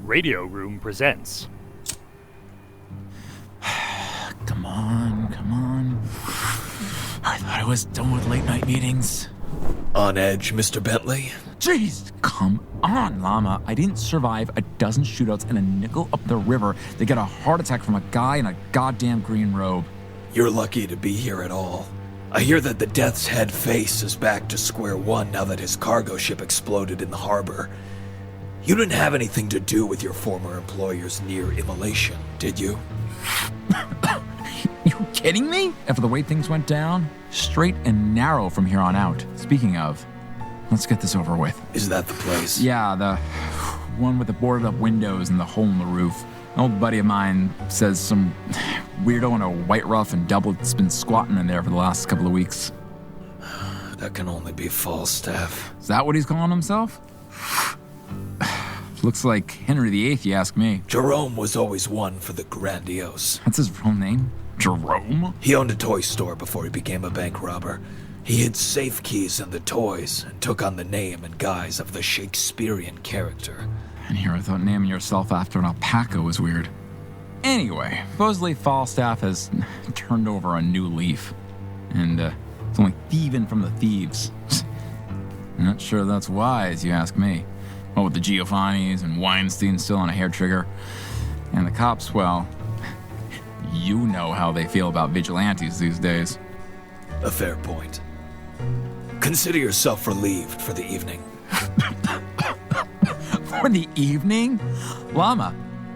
Radio Room presents. Come on. I thought I was done with late night meetings. On edge, Mr. Bentley? Jeez, come on, Lama. I didn't survive a dozen shootouts and a nickel up the river to get a heart attack from a guy in a goddamn green robe. You're lucky to be here at all. I hear that the Death's Head face is back to square one now that his cargo ship exploded in the harbor. You didn't have anything to do with your former employer's near immolation, did you? You kidding me? After the way things went down, straight and narrow from here on out. Speaking of, let's get this over with. Is that the place? Yeah, the one with the boarded up windows and the hole in the roof. An old buddy of mine says some weirdo in a white ruff and doublet's been squatting in there for the last couple of weeks. That can only be Falstaff. Is that what he's calling himself? Looks like Henry VIII, you ask me. Jerome was always one for the grandiose. That's his real name? Jerome? He owned a toy store before he became a bank robber. He hid safe keys in the toys and took on the name and guise of the Shakespearean character. And here I thought naming yourself after an alpaca was weird. Anyway, supposedly Falstaff has turned over a new leaf. And it's only thieving from the thieves. Not sure that's wise, you ask me. Well, with the Giovannis and Weinstein still on a hair trigger. And the cops, well, you know how they feel about vigilantes these days. A fair point. Consider yourself relieved for the evening. For the evening? Lama,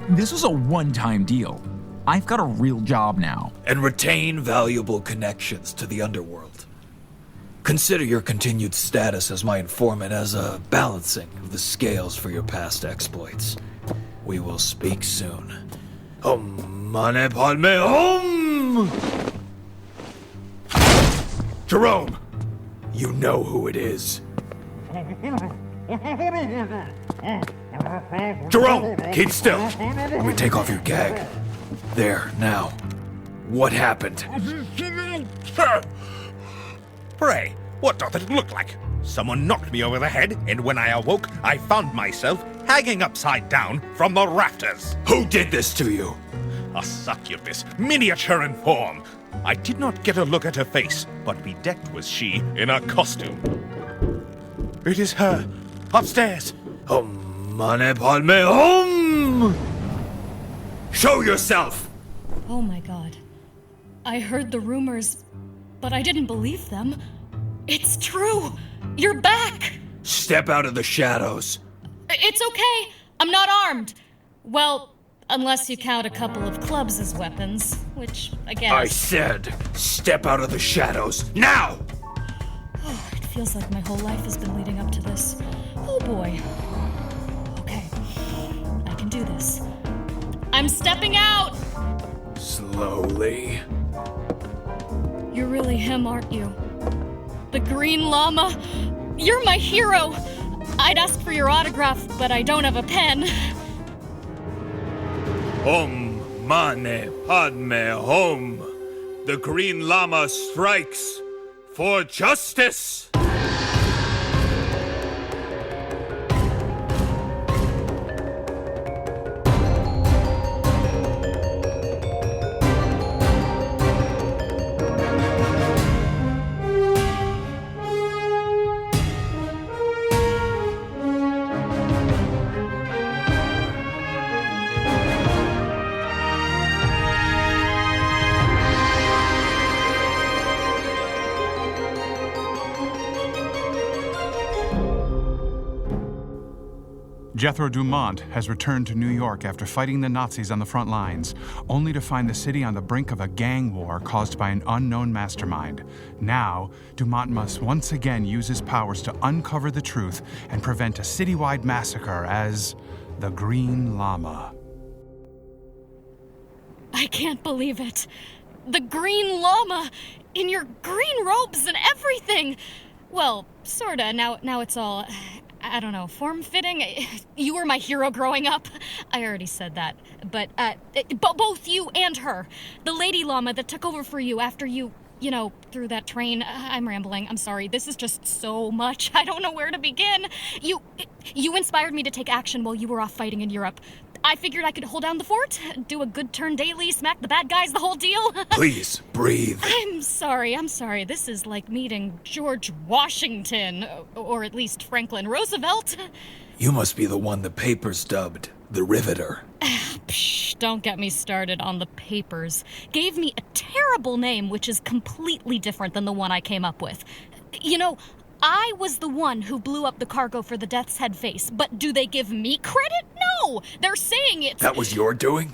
this was a one-time deal. I've got a real job now. And retain valuable connections to the underworld. Consider your continued status as my informant as a balancing of the scales for your past exploits. We will speak soon. Mane Padme Hum! Jerome! You know who it is. Jerome! Keep still! Let me take off your gag. There, now. What happened? Pray, what doth it look like? Someone knocked me over the head, and when I awoke, I found myself hanging upside down from the rafters. Who did this to you? A succubus, miniature in form. I did not get a look at her face, but bedecked was she in a costume. It is her, upstairs. Mane Padme Hum! Show yourself! Oh my god. I heard the rumors, but I didn't believe them. It's true! You're back! Step out of the shadows. It's okay. I'm not armed. Well, unless you count a couple of clubs as weapons, which I guess... I said, step out of the shadows, now! Oh, it feels like my whole life has been leading up to this. Oh boy. Okay. I can do this. I'm stepping out! Slowly. You're really him, aren't you? The Green Lama? You're my hero! I'd ask for your autograph, but I don't have a pen. Mane Padme Hum. The Green Lama strikes for justice! Jethro Dumont has returned to New York after fighting the Nazis on the front lines, only to find the city on the brink of a gang war caused by an unknown mastermind. Now, Dumont must once again use his powers to uncover the truth and prevent a citywide massacre as the Green Lama. I can't believe it. The Green Lama! In your green robes and everything! Well, sorta. Now it's all... I don't know, form-fitting? You were my hero growing up. I already said that. But both you and her. The Lady Llama that took over for you after you through that train. I'm rambling. I'm sorry. This is just so much. I don't know where to begin. You inspired me to take action while you were off fighting in Europe. I figured I could hold down the fort, do a good turn daily, smack the bad guys, the whole deal. Please, breathe. I'm sorry. This is like meeting George Washington, or at least Franklin Roosevelt. You must be the one the papers dubbed the Riveter. Psh, don't get me started on the papers. Gave me a terrible name, which is completely different than the one I came up with. I was the one who blew up the cargo for the Death's Head face, but do they give me credit? No! They're saying it's... That was your doing?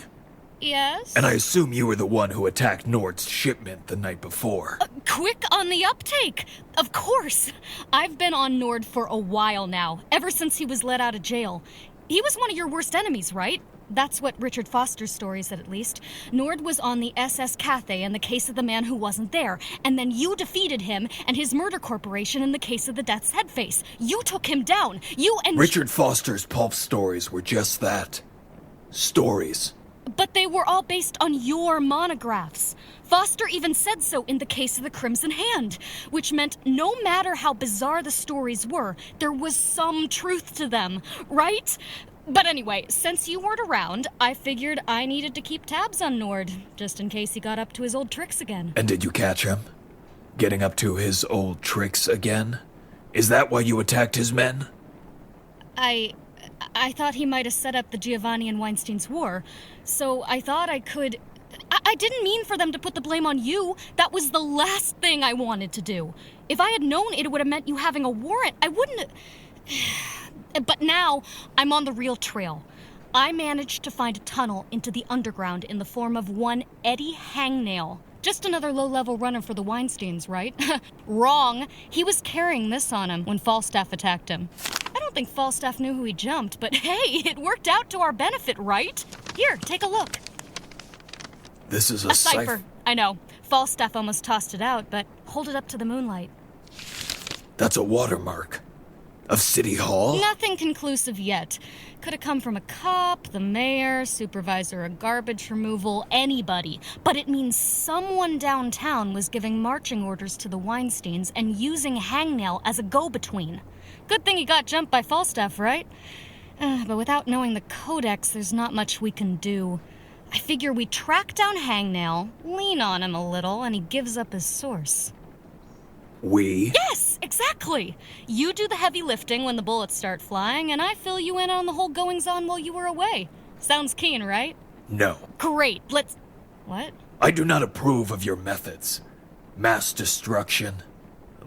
Yes? And I assume you were the one who attacked Nord's shipment the night before. Quick on the uptake! Of course! I've been on Nord for a while now, ever since he was let out of jail. He was one of your worst enemies, right? That's what Richard Foster's story said, at least. Nord was on the SS Cathay in the case of the man who wasn't there, and then you defeated him and his murder corporation in the case of the Death's Head face. You took him down. You and... Richard Foster's pulp stories were just that. Stories. But they were all based on your monographs. Foster even said so in the case of the Crimson Hand, which meant no matter how bizarre the stories were, there was some truth to them, right? But anyway, since you weren't around, I figured I needed to keep tabs on Nord, just in case he got up to his old tricks again. And did you catch him? Getting up to his old tricks again? Is that why you attacked his men? I thought he might have set up the Giovanni and Weinstein's war, so I thought I could... I didn't mean for them to put the blame on you. That was the last thing I wanted to do. If I had known it would have meant you having a warrant, I wouldn't... But now, I'm on the real trail. I managed to find a tunnel into the underground in the form of one Eddie Hangnail. Just another low-level runner for the Weinsteins, right? Wrong. He was carrying this on him when Falstaff attacked him. I don't think Falstaff knew who he jumped, but hey, it worked out to our benefit, right? Here, take a look. This is a cypher. I know. Falstaff almost tossed it out, but hold it up to the moonlight. That's a watermark. Of City Hall? Nothing conclusive yet. Could have come from a cop, the mayor, supervisor of garbage removal, anybody. But it means someone downtown was giving marching orders to the Weinsteins and using Hangnail as a go-between. Good thing he got jumped by Falstaff, right? But without knowing the codex, there's not much we can do. I figure we track down Hangnail, lean on him a little, and he gives up his source. We? Yes, exactly. You do the heavy lifting when the bullets start flying, and I fill you in on the whole goings-on while you were away. Sounds keen, right? No. Great, let's... What? I do not approve of your methods. Mass destruction.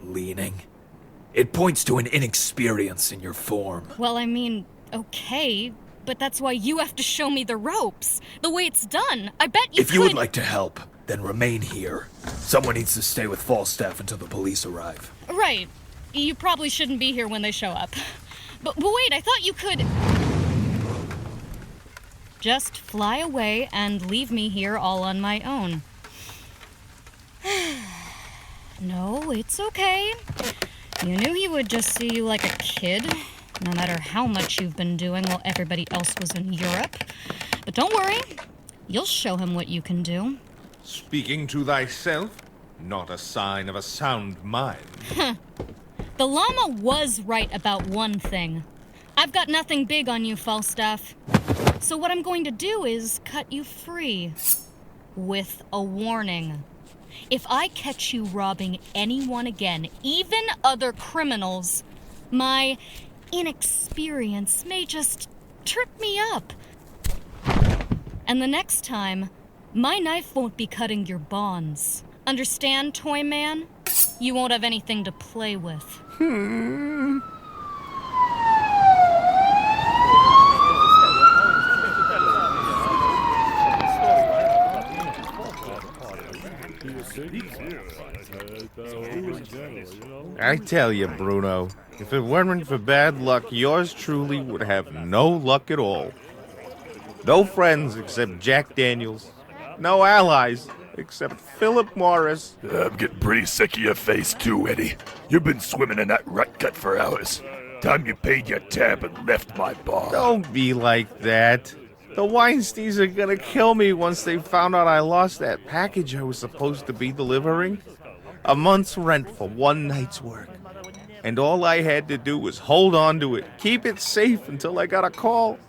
Leaning. It points to an inexperience in your form. Well, I mean, okay, but that's why you have to show me the ropes. The way it's done. I bet you If you would like to help, then remain here. Someone needs to stay with Falstaff until the police arrive. Right. You probably shouldn't be here when they show up. But wait, I thought you could... Just fly away and leave me here all on my own. No, it's okay. You knew he would just see you like a kid, no matter how much you've been doing while everybody else was in Europe. But don't worry, you'll show him what you can do. Speaking to thyself, not a sign of a sound mind. The llama was right about one thing. I've got nothing big on you, Falstaff. So what I'm going to do is cut you free. With a warning. If I catch you robbing anyone again, even other criminals, my inexperience may just trip me up. And the next time, my knife won't be cutting your bonds. Understand, toy man? You won't have anything to play with. I tell you, Bruno, if it weren't for bad luck, yours truly would have no luck at all. No friends except Jack Daniels. No allies except Philip Morris. I'm getting pretty sick of your face too, Eddie. You've been swimming in that rut gut for hours. Time you paid your tab and left my bar. Don't be like that. The Weinsteins are gonna kill me once they found out I lost that package I was supposed to be delivering. A month's rent for one night's work. And all I had to do was hold on to it, keep it safe until I got a call.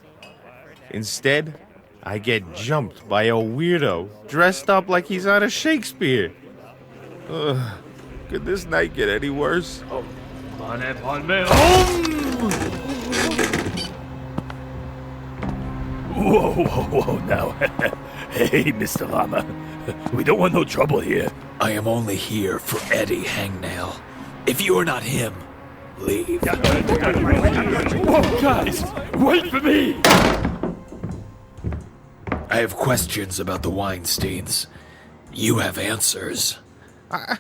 Instead, I get jumped by a weirdo dressed up like he's out of Shakespeare. Ugh, could this night get any worse? Whoa, now. Hey, Mr. Lama. We don't want no trouble here. I am only here for Eddie Hangnail. If you are not him, leave. Whoa, guys! Wait for me! I have questions about the Weinsteins. You have answers. I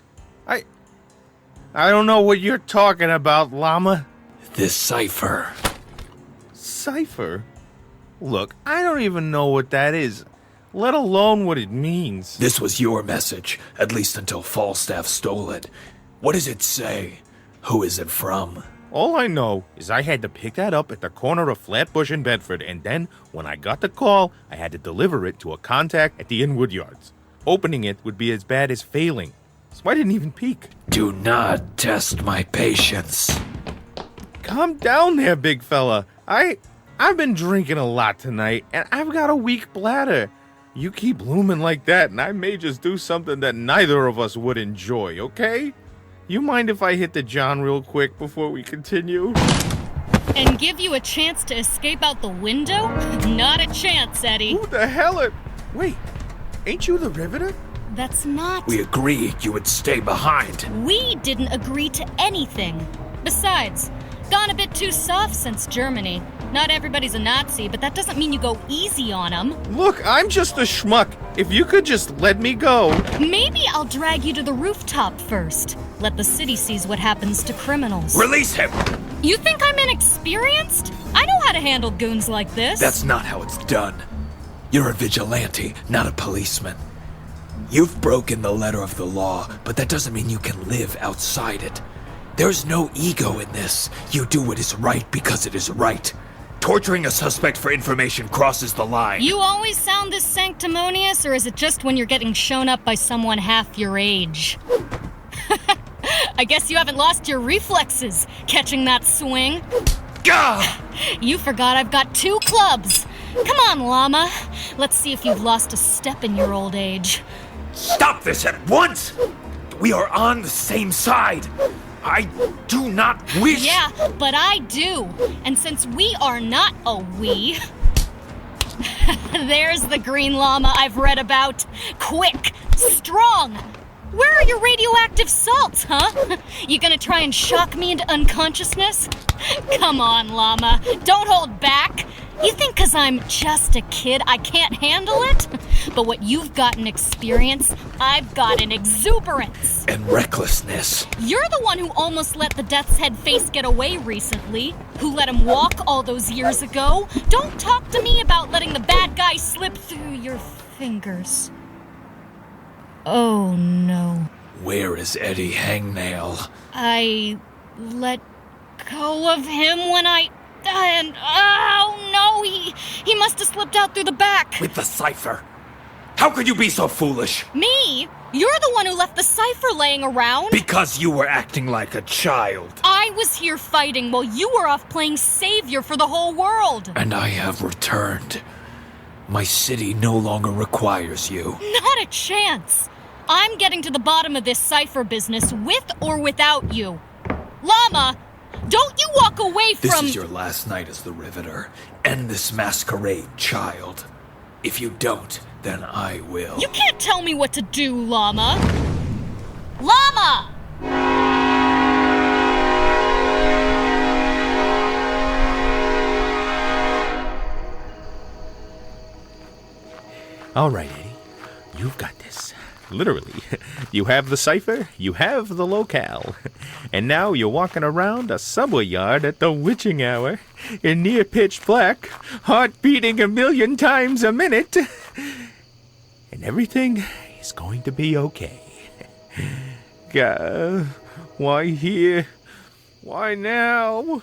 don't know what you're talking about, Llama. This cipher. Cypher? Look, I don't even know what that is, let alone what it means. This was your message, at least until Falstaff stole it. What does it say? Who is it from? All I know is I had to pick that up at the corner of Flatbush and Bedford, and then, when I got the call, I had to deliver it to a contact at the Inwood Yards. Opening it would be as bad as failing, so I didn't even peek. Do not test my patience. Calm down there, big fella. I've been drinking a lot tonight, and I've got a weak bladder. You keep looming like that, and I may just do something that neither of us would enjoy, okay? You mind if I hit the John real quick before we continue? And give you a chance to escape out the window? Not a chance, Eddie. Who the hell Wait, ain't you the Riveter? That's not... We agreed you would stay behind. We didn't agree to anything. Besides, gone a bit too soft since Germany. Not everybody's a Nazi, but that doesn't mean you go easy on them. Look, I'm just a schmuck. If you could just let me go. Maybe I'll drag you to the rooftop first. Let the city sees what happens to criminals. Release him! You think I'm inexperienced? I know how to handle goons like this. That's not how it's done. You're a vigilante, not a policeman. You've broken the letter of the law, but that doesn't mean you can live outside it. There's no ego in this. You do what is right because it is right. Torturing a suspect for information crosses the line. You always sound this sanctimonious, or is it just when you're getting shown up by someone half your age? I guess you haven't lost your reflexes, catching that swing. Gah! You forgot I've got 2 clubs. Come on, Llama. Let's see if you've lost a step in your old age. Stop this at once! We are on the same side. I do not wish... Yeah, but I do. And since we are not a we... There's the Green Lama I've read about. Quick, strong. Where are your radioactive salts, huh? You gonna try and shock me into unconsciousness? Come on, Llama. Don't hold back. You think 'cause I'm just a kid I can't handle it? But what you've got in experience, I've got in exuberance. And recklessness. You're the one who almost let the Death's Head face get away recently. Who let him walk all those years ago. Don't talk to me about letting the bad guy slip through your fingers. Oh, no. Where is Eddie Hangnail? I let go of him when and oh no, he must have slipped out through the back. With the cipher. How could you be so foolish? Me? You're the one who left the cipher laying around. Because you were acting like a child. I was here fighting while you were off playing savior for the whole world. And I have returned. My city no longer requires you. Not a chance. I'm getting to the bottom of this cipher business with or without you. Llama, don't you walk away from... This is your last night as the Riveter. End this masquerade, child. If you don't, then I will. You can't tell me what to do, Llama. Llama! All right, Eddie. You've got this. Literally. You have the cipher, you have the locale. And now you're walking around a subway yard at the witching hour, in near pitch black, heart beating 1,000,000 times a minute. And everything is going to be okay. Why here? Why now?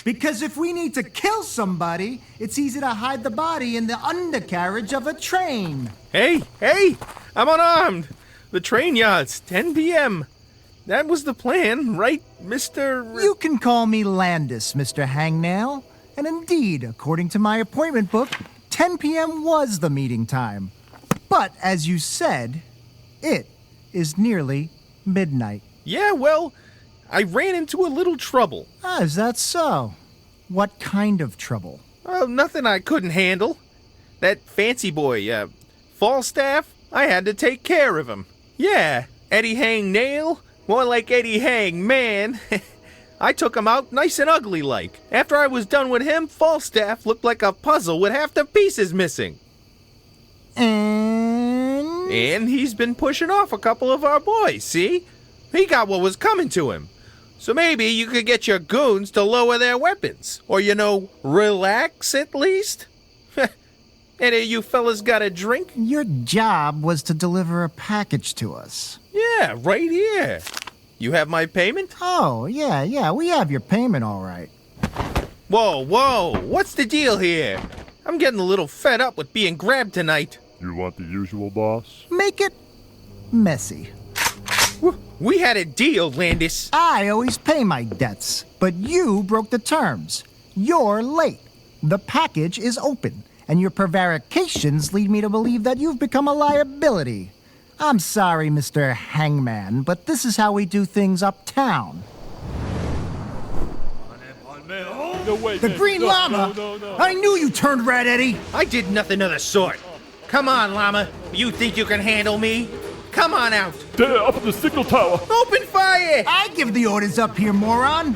Because if we need to kill somebody, it's easy to hide the body in the undercarriage of a train. Hey! I'm unarmed! The train yards, 10 p.m. That was the plan, right, Mr. You can call me Landis, Mr. Hangnail. And indeed, according to my appointment book, 10 p.m. was the meeting time. But as you said, it is nearly midnight. Yeah, well, I ran into a little trouble. Ah, is that so? What kind of trouble? Oh, nothing I couldn't handle. That fancy boy, Falstaff, I had to take care of him. Yeah, Eddie Hangnail, more like Eddie Hangman. I took him out nice and ugly like. After I was done with him, Falstaff looked like a puzzle with half the pieces missing. And he's been pushing off a couple of our boys, see? He got what was coming to him. So maybe you could get your goons to lower their weapons. Or, relax at least? Any of you fellas got a drink? Your job was to deliver a package to us. Yeah, right here. You have my payment? Oh, yeah, we have your payment all right. Whoa, what's the deal here? I'm getting a little fed up with being grabbed tonight. You want the usual, boss? Make it messy. We had a deal, Landis. I always pay my debts, but you broke the terms. You're late. The package is open, and your prevarications lead me to believe that you've become a liability. I'm sorry, Mr. Hangman, but this is how we do things uptown. The Green Lama! No. I knew you turned red, Eddie! I did nothing of the sort. Come on, Llama. You think you can handle me? Come on out. They're up at the signal tower. Open fire! I give the orders up here, moron!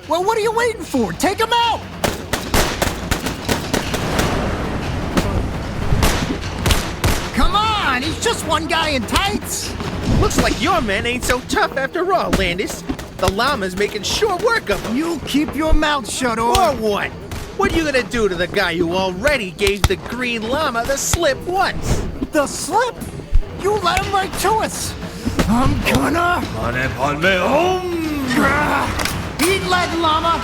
Well, what are you waiting for? Take him out! Come on! He's just one guy in tights! Looks like your men ain't so tough after all, Landis. The Llama's making short work of them. You keep your mouth shut, or what? What are you gonna do to the guy who already gave the Green Lama the slip once? The slip? You let him right to us! I'm gonna... Eat lead, Llama!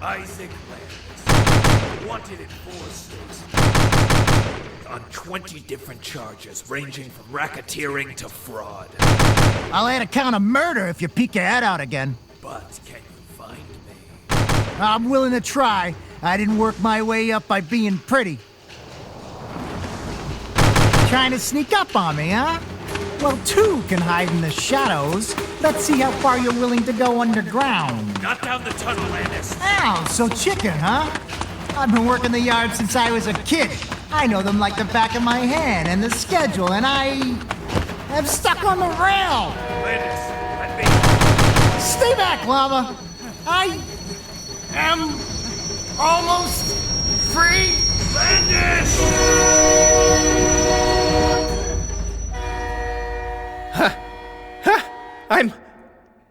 Isaac Landis, wanted in 4 states, on 20 different charges ranging from racketeering to fraud. I'll add a count of murder if you peek your head out again. But can you find me? I'm willing to try. I didn't work my way up by being pretty. Trying to sneak up on me, huh? Well, 2 can hide in the shadows. Let's see how far you're willing to go underground. Not down the tunnel, Landis. Ow, so chicken, huh? I've been working the yard since I was a kid. I know them like the back of my hand and the schedule, and I'm stuck on the rail. Landis, let me... Stay back, Llama. I am almost free.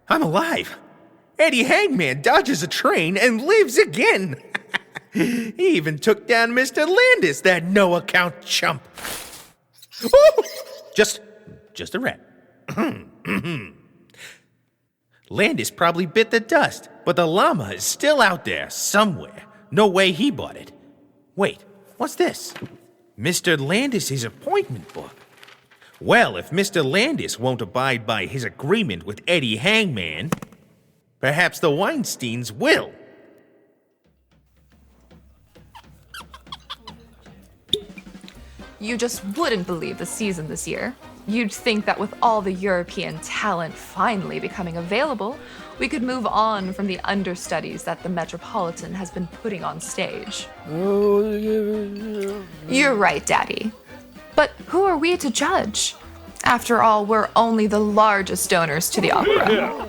I'm alive. Eddie Hangman dodges a train and lives again. He even took down Mr. Landis, that no-account chump. Oh, just a rat. Landis probably bit the dust, but the llama is still out there somewhere. No way he bought it. Wait, what's this? Mr. Landis's appointment book. Well, if Mr. Landis won't abide by his agreement with Eddie Hangman, perhaps the Weinsteins will. You just wouldn't believe the season this year. You'd think that with all the European talent finally becoming available, we could move on from the understudies that the Metropolitan has been putting on stage. You're right, Daddy. But who are we to judge? After all, we're only the largest donors to the opera.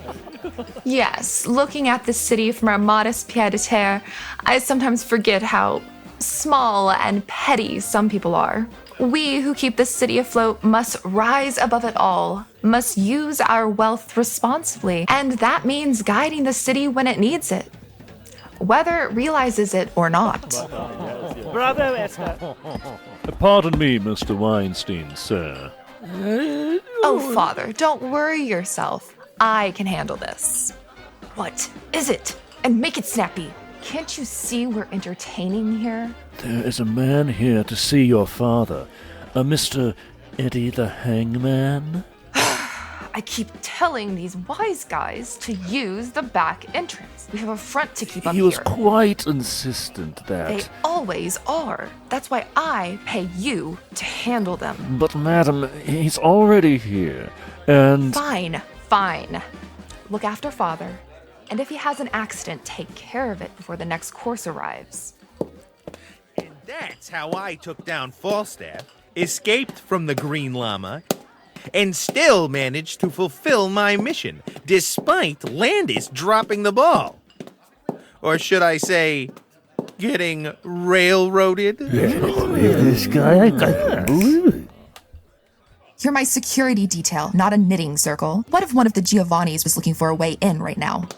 Yes, looking at the city from our modest pied-à-terre, I sometimes forget how small and petty some people are. We who keep the city afloat must rise above it all, must use our wealth responsibly, and that means guiding the city when it needs it, whether it realizes it or not. Pardon me, Mr. Weinstein, sir. Oh, Father, don't worry yourself. I can handle this. What is it? And make it snappy. Can't you see we're entertaining here? There is a man here to see your father, Mr. Eddie the Hangman? I keep telling these wise guys to use the back entrance. We have a front to keep up He here. was quite insistent They that... always are. That's why I pay you to handle them. But madam, he's already here, and... Fine. Look after father. And if he has an accident, take care of it before the next course arrives. And that's how I took down Falstaff, escaped from the Green Lama, and still managed to fulfill my mission, despite Landis dropping the ball. Or should I say, getting railroaded? This guy, I can't believe it. You're my security detail, not a knitting circle. What if one of the Giovannis was looking for a way in right now?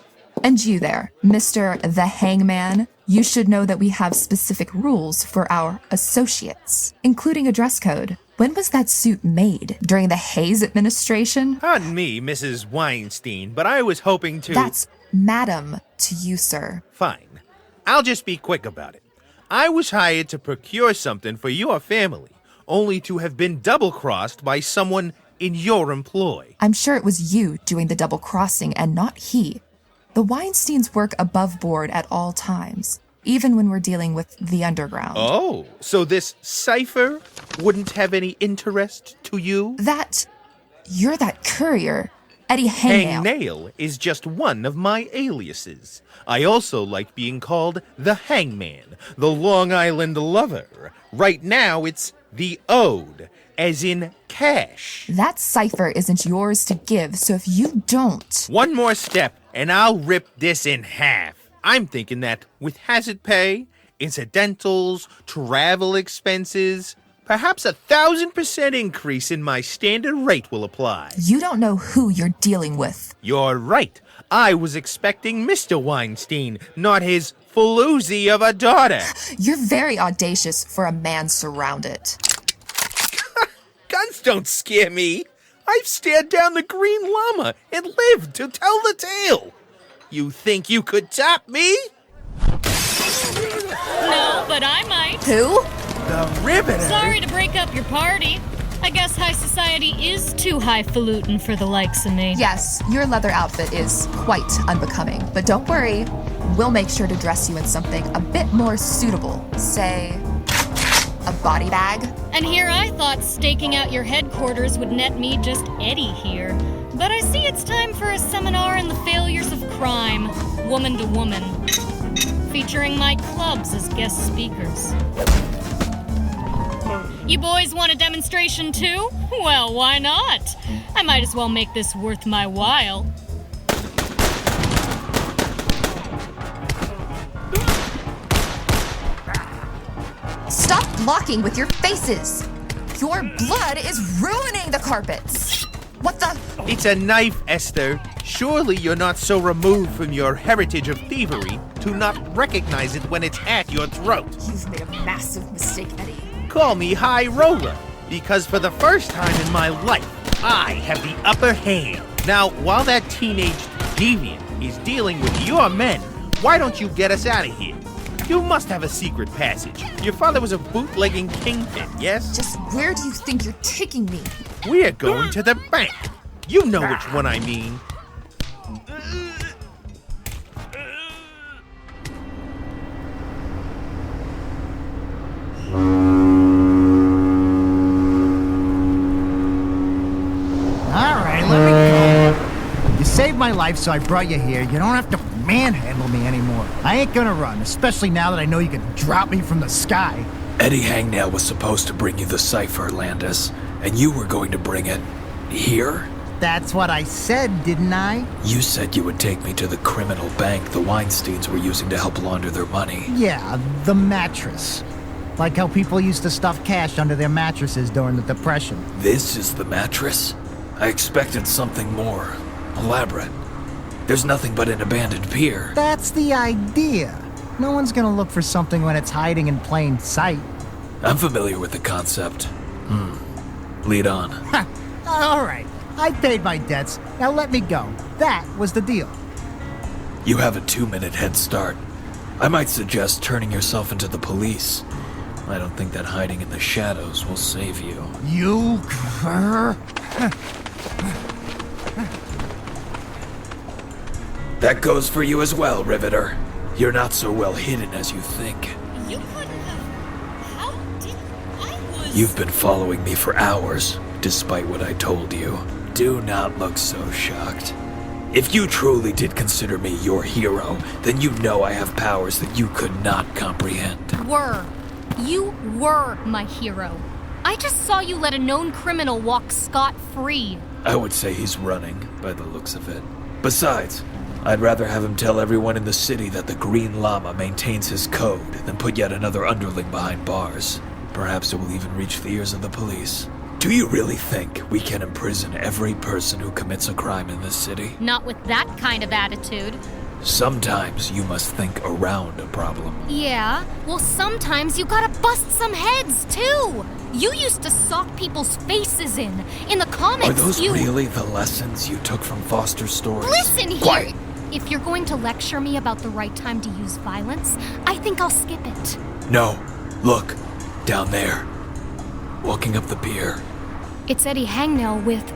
And you there, Mr. the Hangman, you should know that we have specific rules for our associates, including a dress code. When was that suit made? During the Hayes administration? Pardon me, Mrs. Weinstein, but I was hoping to... That's madam to you, sir. Fine. I'll just be quick about it. I was hired to procure something for your family, only to have been double-crossed by someone in your employ. I'm sure it was you doing the double crossing and not he. The Weinsteins work above board at all times, even when we're dealing with the underground. Oh, so this cypher wouldn't have any interest to you? You're that courier, Eddie Hangnail. Hangnail is just one of my aliases. I also like being called the Hangman, the Long Island Lover. Right now it's the Ode, as in cash. That cipher isn't yours to give, so if you don't... One more step, and I'll rip this in half. I'm thinking that with hazard pay, incidentals, travel expenses, perhaps 1,000% increase in my standard rate will apply. You don't know who you're dealing with. You're right. I was expecting Mr. Weinstein, not his Faloozy of a daughter. You're very audacious for a man surrounded. Guns don't scare me. I've stared down the Green Lama and lived to tell the tale. You think you could top me? No, but I might. Who? The Riveter. Sorry to break up your party. I guess high society is too highfalutin for the likes of me. Yes, your leather outfit is quite unbecoming, but don't worry. We'll make sure to dress you in something a bit more suitable. Say, a body bag? And here I thought staking out your headquarters would net me just Eddie here. But I see it's time for a seminar in the failures of crime, woman to woman, featuring my clubs as guest speakers. You boys want a demonstration too? Well, why not? I might as well make this worth my while. Stop blocking with your faces! Your blood is ruining the carpets! What the? It's a knife, Esther. Surely you're not so removed from your heritage of thievery to not recognize it when it's at your throat. You've made a massive mistake, Eddie. Call me High Roller, because for the first time in my life, I have the upper hand. Now, while that teenage deviant is dealing with your men, why don't you get us out of here? You must have a secret passage. Your father was a bootlegging kingpin, yes? Just where do you think you're taking me? We're going to the bank. You know which one I mean. All right, let me go. You saved my life, so I brought you here. You don't have to manhandle me anymore. I ain't gonna run, especially now that I know you can drop me from the sky. Eddie Hangnail was supposed to bring you the cipher, Landis, and you were going to bring it here? That's what I said, didn't I? You said you would take me to the criminal bank the Weinsteins were using to help launder their money. Yeah, the mattress. Like how people used to stuff cash under their mattresses during the Depression. This is the mattress? I expected something more elaborate. There's nothing but an abandoned pier. That's the idea. No one's gonna look for something when it's hiding in plain sight. I'm familiar with the concept. Lead on. Ha! All right. I paid my debts. Now let me go. That was the deal. You have a 2-minute head start. I might suggest turning yourself into the police. I don't think that hiding in the shadows will save you. You... That goes for you as well, Riveter. You're not so well hidden as you think. You couldn't have. How did. I was. You've been following me for hours, despite what I told you. Do not look so shocked. If you truly did consider me your hero, then you know I have powers that you could not comprehend. You were my hero. I just saw you let a known criminal walk scot-free. I would say he's running, by the looks of it. Besides, I'd rather have him tell everyone in the city that the Green Lama maintains his code than put yet another underling behind bars. Perhaps it will even reach the ears of the police. Do you really think we can imprison every person who commits a crime in this city? Not with that kind of attitude. Sometimes you must think around a problem. Yeah, well sometimes you gotta bust some heads, too! You used to sock people's faces in the comics. Are those really the lessons you took from Foster's stories? Listen here! Quiet! If you're going to lecture me about the right time to use violence, I think I'll skip it. No. Look. Down there. Walking up the pier. It's Eddie Hangnail with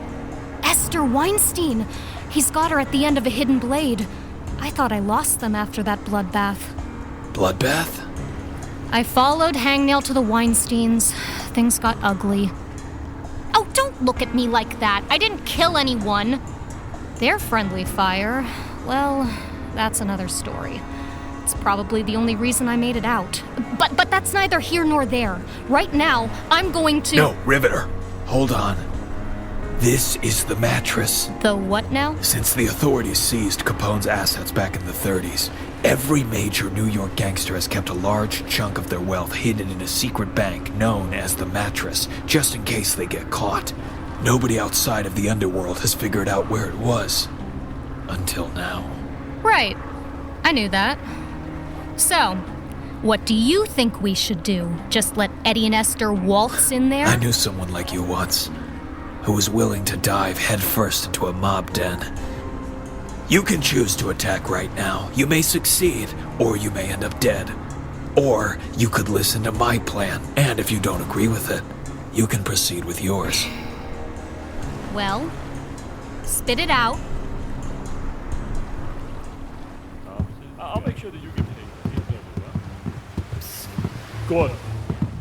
Esther Weinstein. He's got her at the end of a hidden blade. I thought I lost them after that bloodbath. Bloodbath? I followed Hangnail to the Weinsteins. Things got ugly. Oh, don't look at me like that. I didn't kill anyone. Their friendly fire, well, that's another story. It's probably the only reason I made it out. But that's neither here nor there. Right now, I'm going to... No, Riveter. Hold on. This is the mattress. The what now? Since the authorities seized Capone's assets back in the 30s, every major New York gangster has kept a large chunk of their wealth hidden in a secret bank known as the mattress, just in case they get caught. Nobody outside of the underworld has figured out where it was. Until now. Right. I knew that. So, what do you think we should do? Just let Eddie and Esther waltz in there? I knew someone like you once, who was willing to dive headfirst into a mob den. You can choose to attack right now. You may succeed, or you may end up dead. Or you could listen to my plan, and if you don't agree with it, you can proceed with yours. Well, spit it out. I'll make sure that you get paid. Gordon,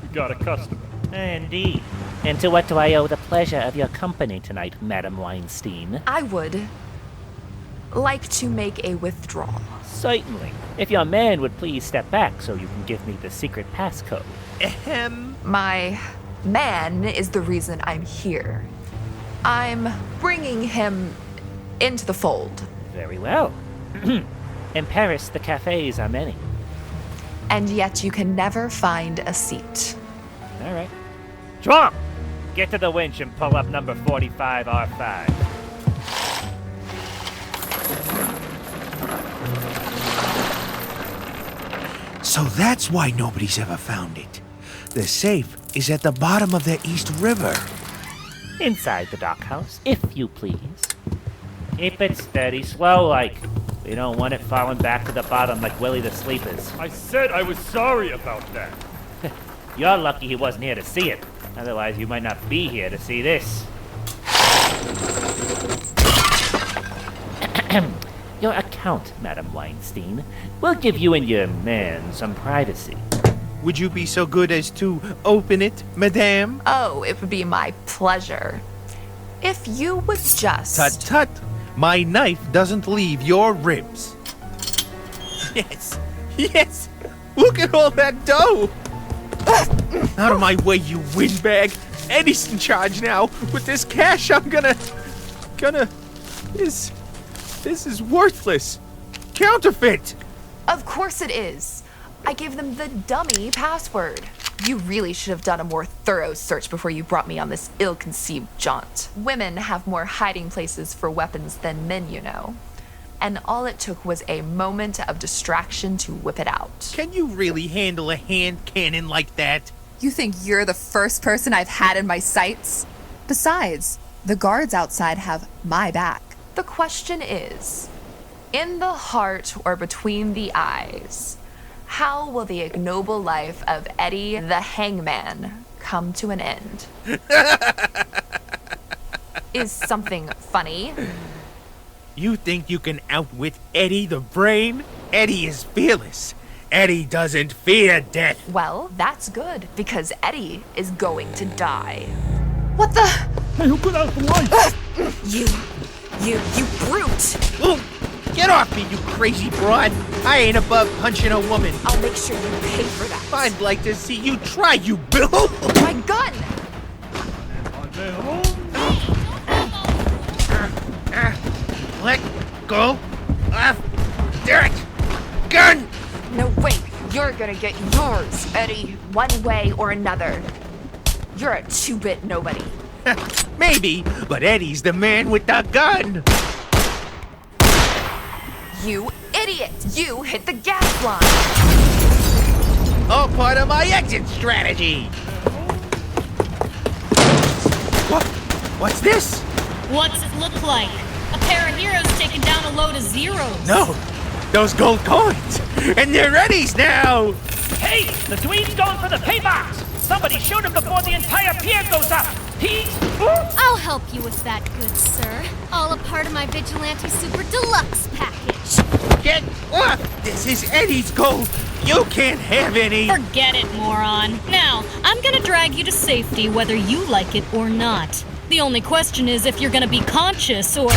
we got a customer. Indeed. And to what do I owe the pleasure of your company tonight, Madam Weinstein? I would like to make a withdrawal. Certainly. If your man would please step back so you can give me the secret passcode. My man is the reason I'm here. I'm bringing him into the fold. Very well. In Paris, the cafes are many. And yet you can never find a seat. All right. Trump! Get to the winch and pull up number 45R5. So that's why nobody's ever found it. The safe is at the bottom of the East River. Inside the dockhouse, if you please. Keep it steady, slow like. We don't want it falling back to the bottom like Willie the Sleepers. I said I was sorry about that. You're lucky he wasn't here to see it. Otherwise, you might not be here to see this. Your account, Madam Weinstein, will give you and your man some privacy. Would you be so good as to open it, madame? Oh, it would be my pleasure. If you would just... Tut tut! My knife doesn't leave your ribs. Yes! Yes! Look at all that dough! Out of my way, you windbag! Eddie's in charge now. With this cash, I'm gonna... This is worthless. Counterfeit! Of course it is. I gave them the dummy password. You really should have done a more thorough search before you brought me on this ill-conceived jaunt. Women have more hiding places for weapons than men, you know. And all it took was a moment of distraction to whip it out. Can you really handle a hand cannon like that? You think you're the first person I've had in my sights? Besides, the guards outside have my back. The question is, in the heart or between the eyes, How will the ignoble life of Eddie the Hangman come to an end? Is something funny? You think you can outwit Eddie the Brain? Eddie is fearless. Eddie doesn't fear death. Well, that's good, because Eddie is going to die. What the? Hey, who put out the lights? You brute! Ooh, get off me, you crazy broad. I ain't above punching a woman. I'll make sure you pay for that. I'd like to see you try, you bill. My gun! Let go of that gun! No, wait. You're gonna get yours, Eddie. One way or another. You're a two-bit nobody. Maybe, but Eddie's the man with the gun. You idiot! You hit the gas line! All part of my exit strategy. What's this? What's it look like? A pair of heroes taking down a load of zeros. No, those gold coins, and they're Eddie's now. Hey, the dweeb's going for the pay box! Somebody shoot him before the entire pier goes up! I'll help you with that, good sir. All a part of my Vigilante Super Deluxe package. Get off! This is Eddie's gold. You can't have any. Forget it, moron. Now, I'm gonna drag you to safety whether you like it or not. The only question is if you're gonna be conscious or...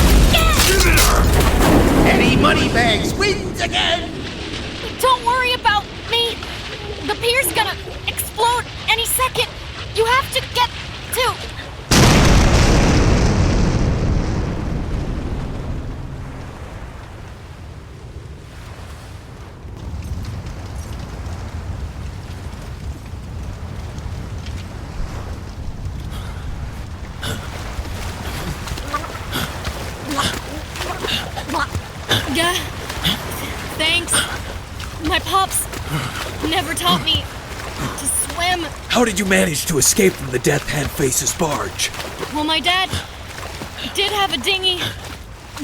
Eddie Moneybags wins again! Don't worry about me. The pier's gonna explode any second. You have to get to... Yeah, thanks. My pops never taught me to swim. How did you manage to escape from the Death Hand Face's barge? Well, my dad did have a dinghy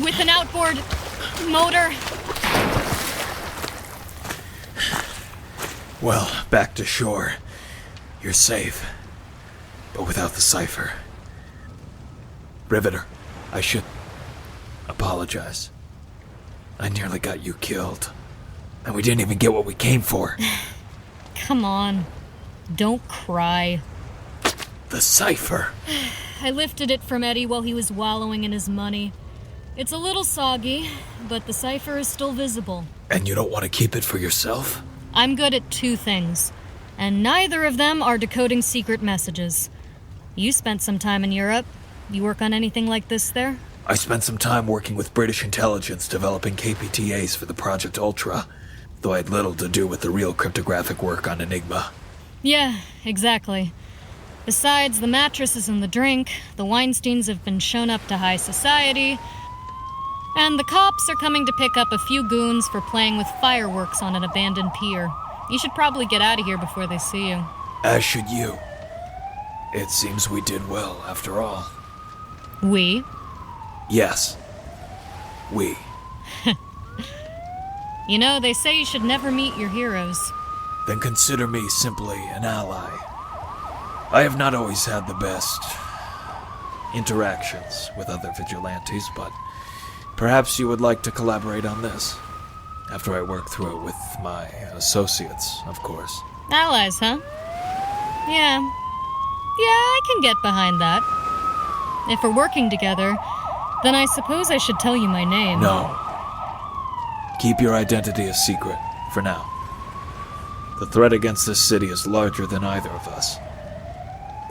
with an outboard motor. Well, back to shore. You're safe, but without the cypher. Riveter, I should apologize. I nearly got you killed, and we didn't even get what we came for. Come on, don't cry. The cypher. I lifted it from Eddie while he was wallowing in his money. It's a little soggy, but the cypher is still visible. And you don't want to keep it for yourself? I'm good at two things, and neither of them are decoding secret messages. You spent some time in Europe. You work on anything like this there? I spent some time working with British intelligence developing KPTAs for the Project Ultra, though I had little to do with the real cryptographic work on Enigma. Yeah, exactly. Besides the mattresses and the drink, the Weinsteins have been shown up to high society, and the cops are coming to pick up a few goons for playing with fireworks on an abandoned pier. You should probably get out of here before they see you. As should you. It seems we did well, after all. We? Yes. We. You know, they say you should never meet your heroes. Then consider me simply an ally. I have not always had the best interactions with other vigilantes, but perhaps you would like to collaborate on this. After I work through it with my associates, of course. Allies, huh? Yeah. Yeah, I can get behind that. If we're working together, then I suppose I should tell you my name. No. Keep your identity a secret, for now. The threat against this city is larger than either of us.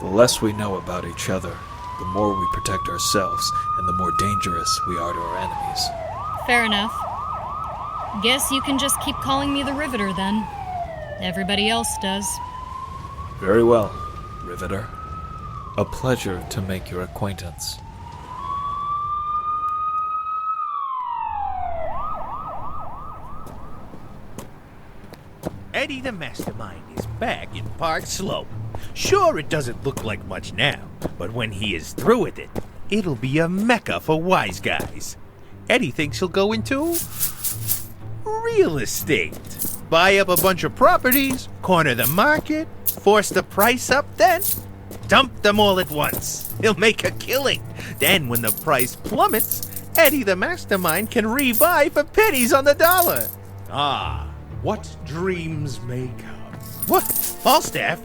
The less we know about each other, the more we protect ourselves, and the more dangerous we are to our enemies. Fair enough. Guess you can just keep calling me the Riveter, then. Everybody else does. Very well, Riveter. A pleasure to make your acquaintance. Eddie the Mastermind is back in Park Slope. Sure, it doesn't look like much now, but when he is through with it, it'll be a mecca for wise guys. Eddie thinks he'll go into real estate. buy up a bunch of properties, corner the market, force the price up, then dump them all at once. He'll make a killing. Then when the price plummets, Eddie the mastermind can rebuy for pennies on the dollar. Ah, what dreams may come. What? Falstaff?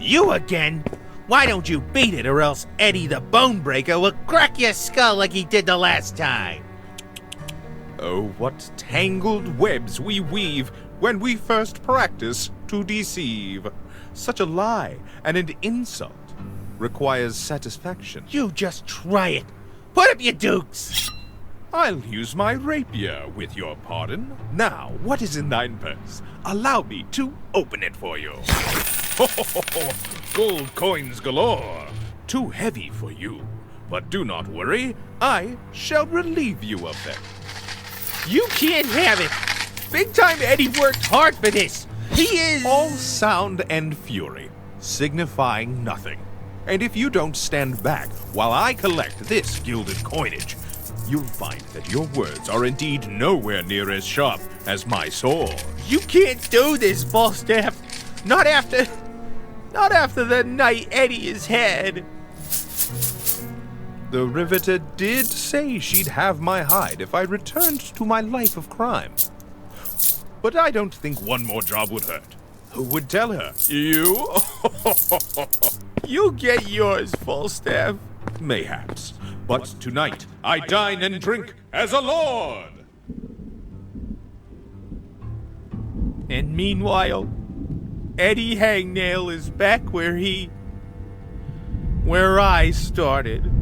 You again? Why don't you beat it, or else Eddie the Bonebreaker will crack your skull like he did the last time? Oh, what tangled webs we weave when we first practice to deceive. Such a lie and an insult requires satisfaction. You just try it. Put up your dukes. I'll use my rapier, with your pardon. Now, what is in thine purse? Allow me to open it for you. Ho, ho, ho, ho. Gold coins galore. Too heavy for you. But do not worry, I shall relieve you of them. You can't have it. Big Time Eddie worked hard for this. He is... All sound and fury, signifying nothing. And if you don't stand back while I collect this gilded coinage, you'll find that your words are indeed nowhere near as sharp as my sword. You can't do this, Falstaff. Not after the night Eddie is had. The Riveter did say she'd have my hide if I returned to my life of crime. But I don't think one more job would hurt. Who would tell her? You? You'll get yours, Falstaff. Mayhaps. But tonight, I dine and drink as a lord! And meanwhile, Eddie Hangnail is back where I started.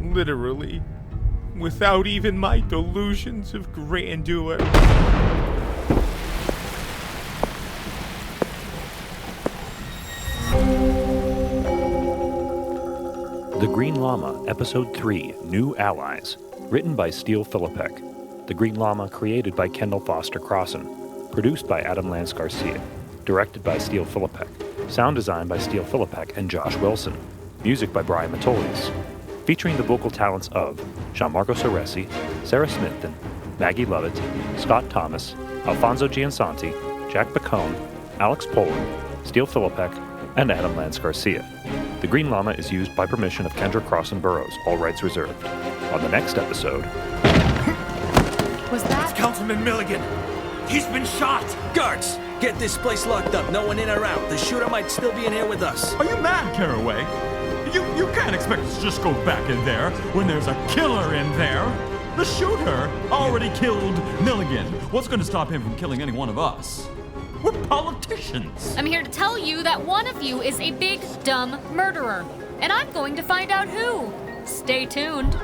Literally. Without even my delusions of grandeur. The Green Lama, Episode 3, New Allies. Written by Steele Philippek. The Green Lama created by Kendall Foster Crossan. Produced by Adam Lance Garcia. Directed by Steele Philippek. Sound design by Steele Philippek and Josh Wilson. Music by Brian Matolis. Featuring the vocal talents of Gianmarco Ceresi, Sarah Smithton, Maggie Lovett, Scott Thomas, Alfonso Giansanti, Jack Bacone, Alex Poland, Steele Philippek, and Adam Lance Garcia. The Green Lama is used by permission of Kendra Crossan Burroughs, all rights reserved. On the next episode... Was that... It's Councilman Milligan! He's been shot! Guards, get this place locked up. No one in or out. The shooter might still be in here with us. Are you mad, Caraway? You can't expect us to just go back in there when there's a killer in there. The shooter already killed Milligan. What's going to stop him from killing any one of us? We're politicians. I'm here to tell you that one of you is a big, dumb murderer. And I'm going to find out who. Stay tuned.